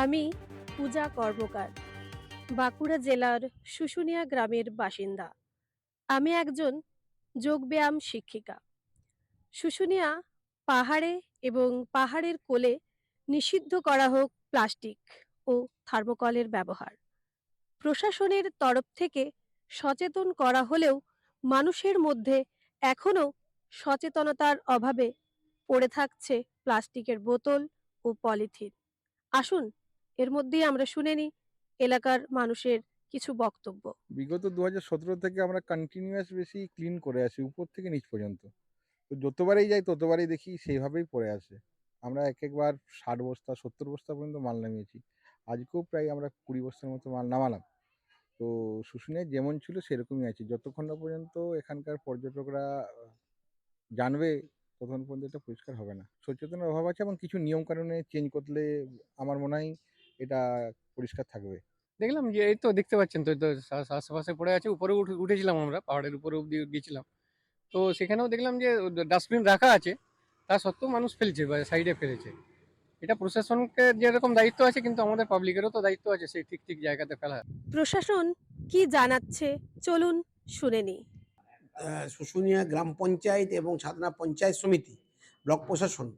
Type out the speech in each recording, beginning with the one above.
আমি পূজা কর্মকার, বাঁকুড়া জেলার শুশুনিয়া গ্রামের বাসিন্দা। আমি একজন যোগব্যায়াম শিক্ষিকা। শুশুনিয়া পাহাড়ে এবং পাহাড়ের কোলে নিষিদ্ধ করা হোক প্লাস্টিক ও থার্মোকলের ব্যবহার। প্রশাসনের তরফ থেকে সচেতন করা হলেও মানুষের মধ্যে এখনও সচেতনতার অভাবে পড়ে থাকছে প্লাস্টিকের বোতল ও পলিথিন। আসুন এর মধ্যেই আমরা শুনে নিই এলাকার মানুষের কিছু বক্তব্য। বিগত 2017 থেকে আমরা কন্টিনিউয়াস বেশি ক্লিন করে আসি উপর থেকে নিচ পর্যন্ত। তো যতবারই যাই ততবারই দেখি সেইভাবেই পড়ে আছে। আমরা এক একবার 60 বস্তা 70 বস্তা পর্যন্ত মাল নামিয়েছি। আজকেও প্রায় আমরা 20 বস্তার মতো মাল নামালাম। তো শুশুনিয়ায় যেমন ছিল সেরকমই আছে। যতক্ষণ না পর্যন্ত এখানকার পর্যটকরা জানবে ততক্ষণ পর্যন্ত এটা পরিষ্কার হবে না। সচেতনের অভাব আছে এবং কিছু নিয়ম কানুনে চেঞ্জ করলে আমার মনে হয় এটা পরিষ্কার থাকবে। দেখলাম যে এই তো দেখতে পাচ্ছেন তো, আশেপাশে পড়ে আছে। উপরে উঠেছিলাম, আমরা পাহাড়ের উপরে অব্দি গেছিলাম। তো সেখানেও দেখলাম যে ডাস্টবিন রাখা আছে, তা সত্ত্বেও মানুষ ফেলছে বা সাইডে ফেলেছে। এটা প্রশাসনকে যেরকম দায়িত্ব আছে, কিন্তু আমাদের পাবলিকেরও তো দায়িত্ব আছে সেই ঠিক ঠিক জায়গাতে ফেলা। প্রশাসন কি জানাচ্ছে চলুন শুনে নিই। শুশুনিয়া গ্রাম পঞ্চায়েত এবং ছাতনা পঞ্চায়েত সমিতি, ব্লক প্রশাসন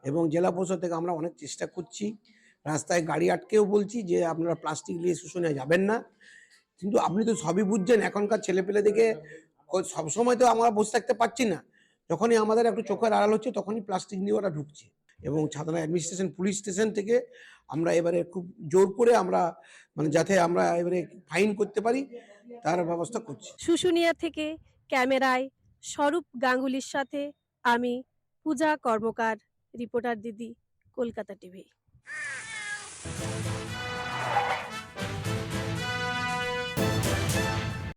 এবং জেলা প্রশাসন থেকে আমরা অনেক চেষ্টা করছি। রাস্তায় গাড়ি আটকেও বলছি যে আপনারা প্লাস্টিক নিয়ে শুশুনিয়া যাবেন না। কিন্তু আপনি তো সবই বুঝছেন, এখনকার ছেলেপেলে দেখে সবসময় তো আমরা বসে থাকতে পারছি না। যখনই আমাদের একটু চোখের আড়াল হচ্ছে তখনই প্লাস্টিক নিয়ে ওরা ঢুকছে। এবং ছাতনা অ্যাডমিনিস্ট্রেশন পুলিশ স্টেশন থেকে আমরা এবারে খুব জোর করে আমরা যাতে আমরা এবারে ফাইন করতে পারি তার ব্যবস্থা করছি। শুশুনিয়া থেকে ক্যামেরায় স্বরূপ গাঙ্গুলির সাথে আমি পূজা কর্মকার, রিপোর্টার দিদি, কলকাতা টিভি।